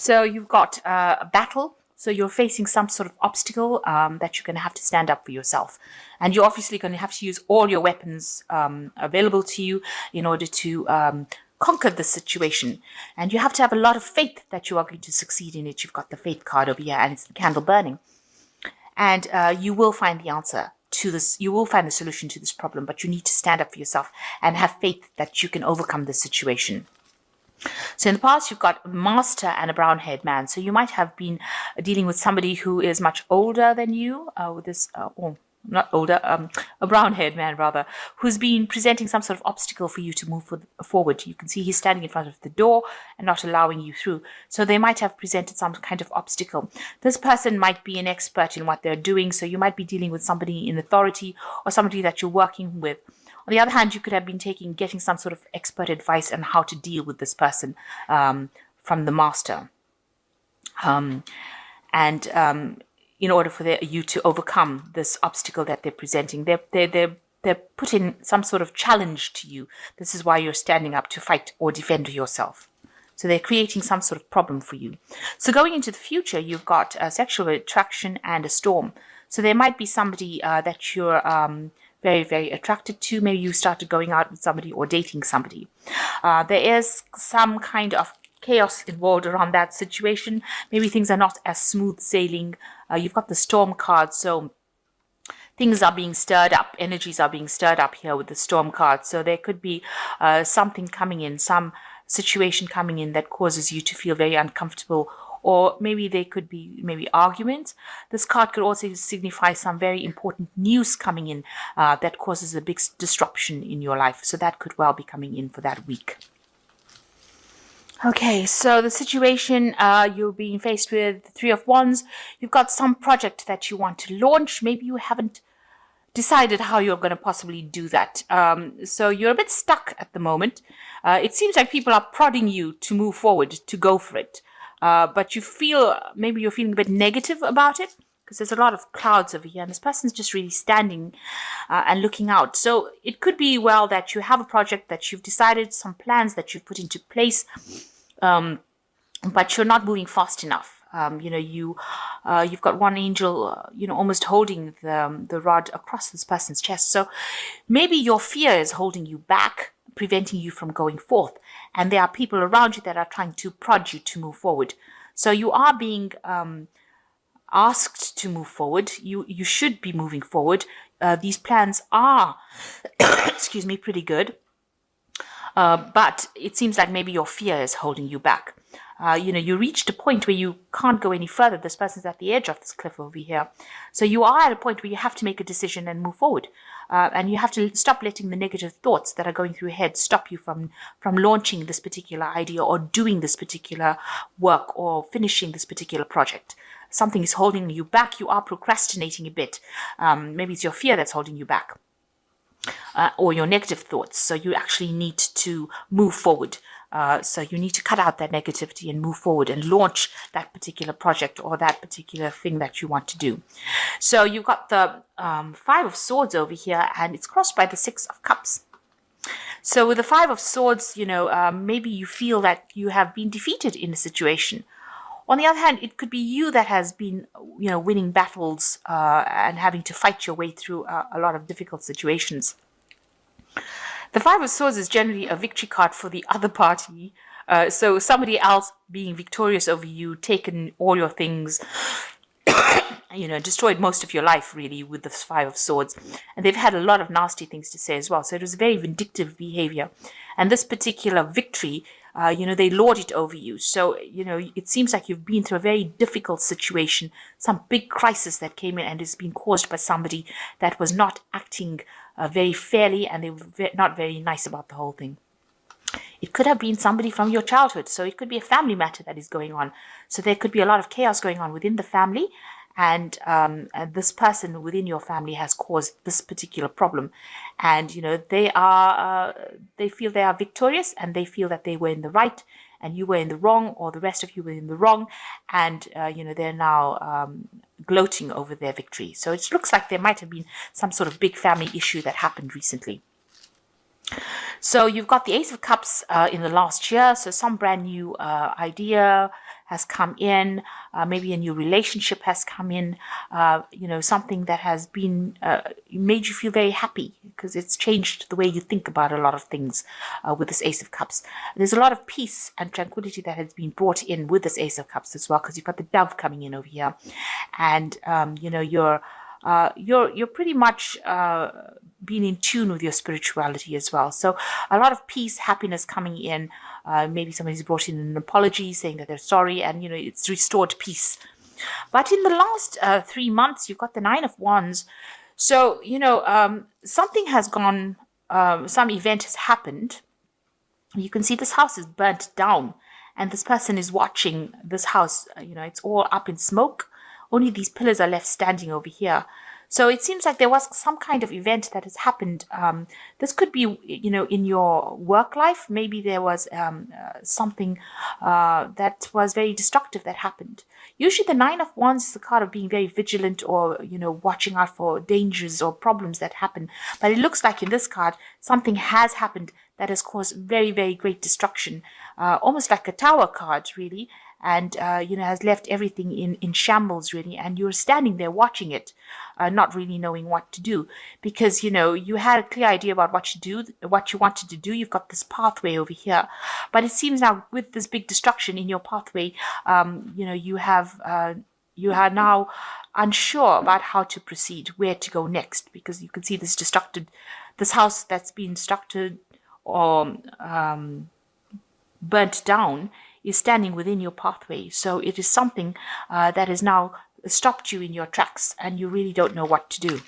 So you've got a battle. So you're facing some sort of obstacle that you're going to have to stand up for yourself. And you're obviously going to have to use all your weapons available to you in order to conquer the situation. And you have to have a lot of faith that you are going to succeed in it. You've got the faith card over here, and it's the candle burning. And you will find the answer to this. You will find the solution to this problem, but you need to stand up for yourself and have faith that you can overcome this situation. So in the past, you've got a master and a brown-haired man. So you might have been dealing with somebody who is much older than you, with this, or not older, a brown-haired man rather, who's been presenting some sort of obstacle for you to move forward. You can see he's standing in front of the door and not allowing you through. So they might have presented some kind of obstacle. This person might be an expert in what they're doing. So you might be dealing with somebody in authority or somebody that you're working with. On the other hand, you could have been getting some sort of expert advice on how to deal with this person from the master. In order for you to overcome this obstacle that they're presenting, they're putting some sort of challenge to you. This is why you're standing up to fight or defend yourself. So they're creating some sort of problem for you. So going into the future, you've got a sexual attraction and a storm. So there might be somebody that you're very, very attracted to. Maybe you started going out with somebody or dating somebody. There is some kind of chaos involved around that situation. Maybe things are not as smooth sailing. You've got the storm card, so things are being stirred up. Energies are being stirred up here with the storm card. So there could be something coming in, some situation coming in that causes you to feel very uncomfortable. Or maybe they could be arguments. This card could also signify some very important news coming in that causes a big disruption in your life. So that could well be coming in for that week. Okay, so the situation you're being faced with, the Three of Wands, you've got some project that you want to launch. Maybe you haven't decided how you're going to possibly do that. So you're a bit stuck at the moment. It seems like people are prodding you to move forward, to go for it. But maybe you're feeling a bit negative about it because there's a lot of clouds over here and this person's just really standing and looking out. So it could be that you have a project that you've decided, some plans that you've put into place, but you're not moving fast enough. You've got one angel, almost holding the rod across this person's chest. So maybe your fear is holding you back, preventing you from going forth. And there are people around you that are trying to prod you to move forward. So you are being asked to move forward. You should be moving forward. These plans are, pretty good. But it seems like maybe your fear is holding you back. You reached a point where you can't go any further. This person's at the edge of this cliff over here. So you are at a point where you have to make a decision and move forward. And you have to stop letting the negative thoughts that are going through your head stop you from launching this particular idea or doing this particular work or finishing this particular project. Something is holding you back. You are procrastinating a bit. Maybe it's your fear that's holding you back. Or your negative thoughts. So you actually need to move forward. So you need to cut out that negativity and move forward and launch that particular project or that particular thing that you want to do. So you've got the Five of Swords over here, and it's crossed by the Six of Cups. So with the Five of Swords, maybe you feel that you have been defeated in a situation. On the other hand, it could be you that has been, winning battles and having to fight your way through a lot of difficult situations. The Five of Swords is generally a victory card for the other party. So somebody else being victorious over you, taken all your things, destroyed most of your life really with the Five of Swords. And they've had a lot of nasty things to say as well. So it was very vindictive behavior. And this particular victory, they lord it over you. So, it seems like you've been through a very difficult situation, some big crisis that came in and is being caused by somebody that was not acting very fairly, and they were not very nice about the whole thing. It could have been somebody from your childhood. So it could be a family matter that is going on. So there could be a lot of chaos going on within the family. And this person within your family has caused this particular problem. And, they feel they are victorious and they feel that they were in the right and you were in the wrong, or the rest of you were in the wrong. And, they're now gloating over their victory. So it looks like there might have been some sort of big family issue that happened recently. So you've got the Ace of Cups in the last year. So some brand new idea has come in, maybe a new relationship has come in, something that has been made you feel very happy because it's changed the way you think about a lot of things with this Ace of Cups. There's a lot of peace and tranquility that has been brought in with this Ace of Cups as well, because you've got the Dove coming in over here, and you're pretty much being in tune with your spirituality as well. So a lot of peace, happiness coming in. Maybe somebody's brought in an apology saying that they're sorry, and it's restored peace. But in the last 3 months, you've got the Nine of Wands. So something has gone, some event has happened. You can see this house is burnt down, and this person is watching this house. It's all up in smoke. Only these pillars are left standing over here. So it seems like there was some kind of event that has happened. This could be, in your work life. Maybe there was something that was very destructive that happened. Usually the Nine of Wands is the card of being very vigilant, or, watching out for dangers or problems that happen. But it looks like in this card, something has happened that has caused very, very great destruction. Almost like a Tower card, really. And, has left everything in shambles, really. And you're standing there watching it, not really knowing what to do. Because, you had a clear idea about what you wanted to do. You've got this pathway over here. But it seems now with this big destruction in your pathway, you are now unsure about how to proceed, where to go next. Because you can see this house that's been destructed or burnt down is standing within your pathway. So it is something that has now stopped you in your tracks, and you really don't know what to do.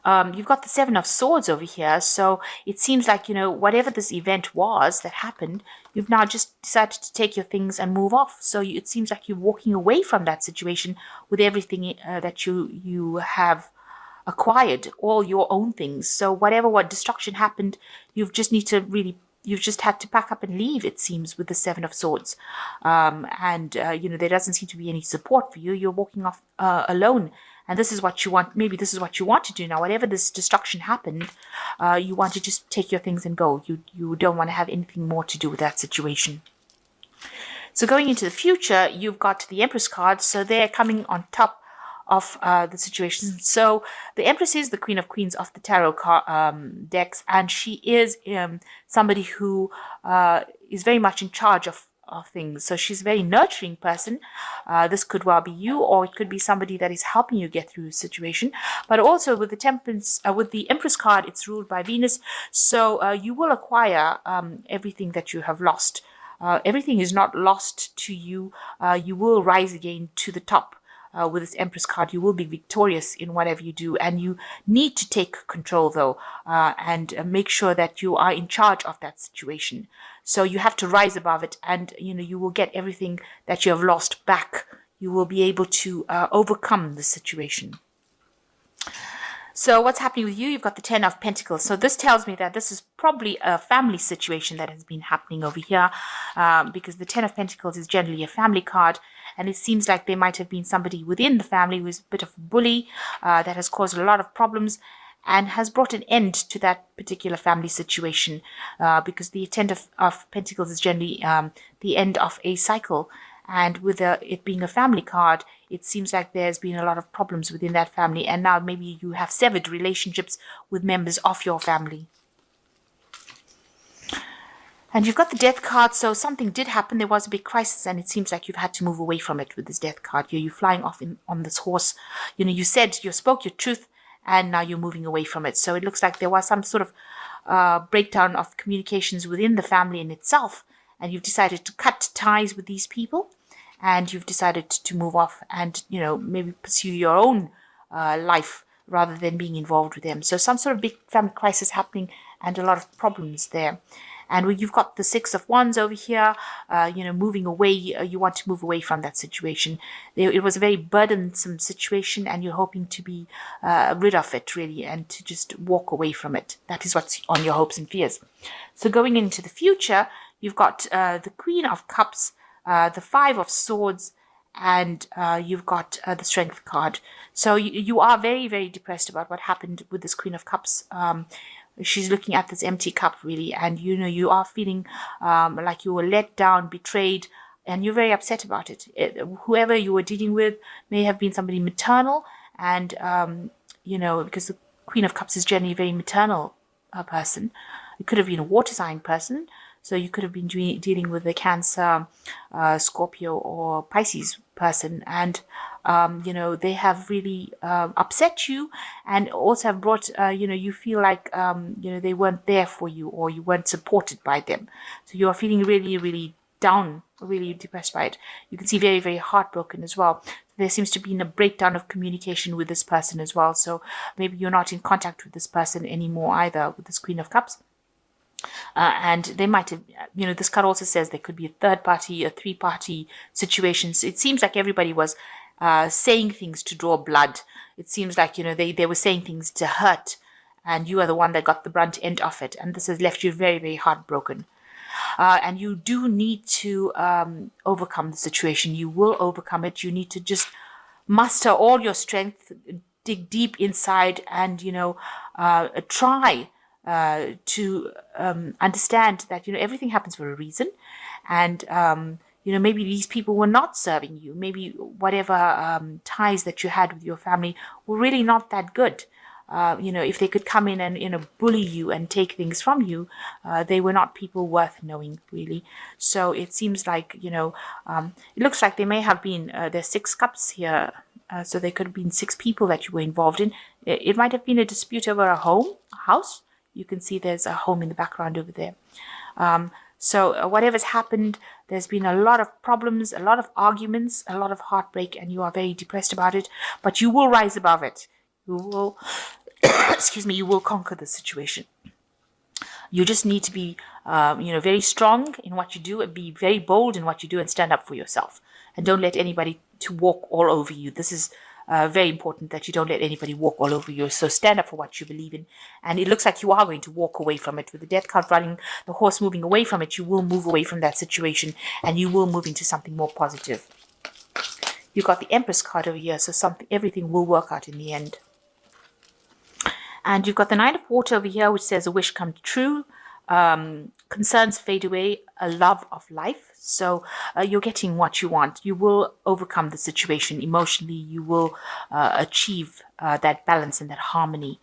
You've got the Seven of Swords over here. So it seems like, whatever this event was that happened, you've now just decided to take your things and move off. So it seems like you're walking away from that situation with everything that you have acquired, all your own things. So what destruction happened, you've just had to pack up and leave, it seems, with the Seven of Swords. There doesn't seem to be any support for you. You're walking off alone. And this is what you want. Maybe this is what you want to do now. Whatever this destruction happened, you want to just take your things and go. You don't want to have anything more to do with that situation. So going into the future, you've got the Empress card. So they're coming on top of the situation. So the Empress is the Queen of Queens of the tarot decks, and she is somebody who is very much in charge of things. So she's a very nurturing person. This could well be you, or it could be somebody that is helping you get through a situation. But also with the Temperance, with the Empress card, it's ruled by Venus. So you will acquire everything that you have lost. Everything is not lost to you. You will rise again to the top. With this Empress card, you will be victorious in whatever you do, and you need to take control, though, and make sure that you are in charge of that situation. So you have to rise above it, and you will get everything that you have lost back. You will be able to overcome the situation. So what's happening with you? You've got the Ten of Pentacles. So this tells me that this is probably a family situation that has been happening over here, because the Ten of Pentacles is generally a family card. And it seems like there might have been somebody within the family who is a bit of a bully that has caused a lot of problems and has brought an end to that particular family situation, because the Ten of Pentacles is generally the end of a cycle. And with it being a family card, it seems like there's been a lot of problems within that family. And now maybe you have severed relationships with members of your family. And you've got the Death card, so something did happen. There was a big crisis, and it seems like you've had to move away from it with this Death card. You're flying off on this horse. You spoke your truth, and now you're moving away from it. So it looks like there was some sort of breakdown of communications within the family in itself, and you've decided to cut ties with these people, and you've decided to move off and, maybe pursue your own life rather than being involved with them. So some sort of big family crisis happening and a lot of problems there. And you've got the Six of Wands over here, moving away. You want to move away from that situation. It was a very burdensome situation, and you're hoping to be rid of it, really, and to just walk away from it. That is what's on your hopes and fears. So going into the future, you've got the Queen of Cups, the Five of Swords, and you've got the Strength card. So you are very, very depressed about what happened with this Queen of Cups. she's looking at this empty cup really, and you know you are feeling like you were let down, betrayed, and you're very upset about it. Whoever you were dealing with may have been somebody maternal, and you know, because the Queen of Cups is generally a very maternal person. It could have been a water sign person, so you could have been dealing with a Cancer, Scorpio, or Pisces person, and you know, they have really upset you, and also have brought, you know, you feel like, you know, they weren't there for you, or you weren't supported by them. So you are feeling really, really down, really depressed by it. You can see very, very heartbroken as well. There seems to be a breakdown of communication with this person as well. So maybe you're not in contact with this person anymore either, with this Queen of Cups. And they might have, you know, this card also says there could be a third party, a three-party situation. So it seems like everybody was saying things to draw blood. It seems like, you know, they were saying things to hurt, and you are the one that got the brunt end of it. And this has left you very, very heartbroken. And you do need to overcome the situation. You will overcome it. You need to just muster all your strength, dig deep inside, and, you know, try to understand that, you know, everything happens for a reason. And, you know, maybe these people were not serving you. Maybe whatever ties that you had with your family were really not that good. You know, if they could come in and, you know, bully you and take things from you, they were not people worth knowing, really. So it seems like, you know, it looks like they may have been, there's 6 cups here. So there could have been 6 people that you were involved in. It might have been a dispute over a home, a house. You can see there's a home in the background over there. So whatever's happened, there's been a lot of problems, a lot of arguments, a lot of heartbreak, and you are very depressed about it. But you will rise above it. You will, excuse me, you will conquer the situation. You just need to be, you know, very strong in what you do, and be very bold in what you do, and stand up for yourself. And don't let anybody to walk all over you. This is very important, that you don't let anybody walk all over you. So stand up for what you believe in. And it looks like you are going to walk away from it. With the Death card running, the horse moving away from it, you will move away from that situation, and you will move into something more positive. You got the Empress card over here, so everything will work out in the end. And you've got the Nine of Water over here, which says a wish come true, concerns fade away, a love of life. So you're getting what you want. You will overcome the situation emotionally. You will achieve that balance and that harmony.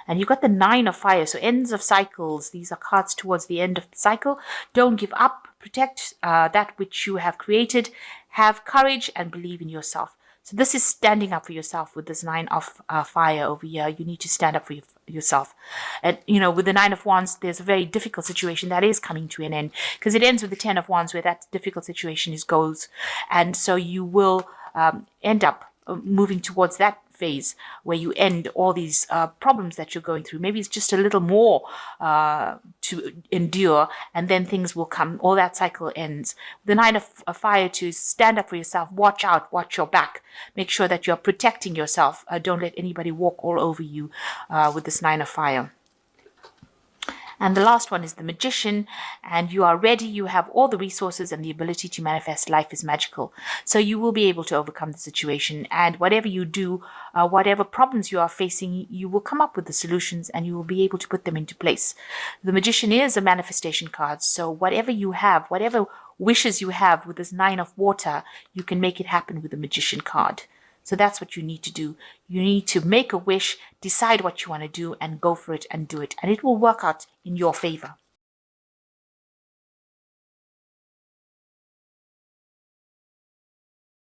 And you've got the Nine of Fire, so ends of cycles. These are cards towards the end of the cycle. Don't give up. Protect that which you have created. Have courage and believe in yourself. So this is standing up for yourself with this Nine of Fire over here. You need to stand up for yourself. And, you know, with the Nine of Wands, there's a very difficult situation that is coming to an end, because it ends with the Ten of Wands, where that difficult situation goes. And so you will end up moving towards that phase where you end all these problems that you're going through. Maybe it's just a little more to endure, and then things will come. All that cycle ends. The Nine of Fire, to stand up for yourself. Watch out, watch your back. Make sure that you're protecting yourself. Don't let anybody walk all over you with this Nine of Fire. And the last one is the Magician, and you are ready. You have all the resources and the ability to manifest. Life is magical. So you will be able to overcome the situation, and whatever you do, whatever problems you are facing, you will come up with the solutions, and you will be able to put them into place. The Magician is a manifestation card. So whatever you have, whatever wishes you have with this Nine of Water, you can make it happen with the Magician card. So that's what you need to do. You need to make a wish, decide what you want to do, and go for it and do it. And it will work out in your favor.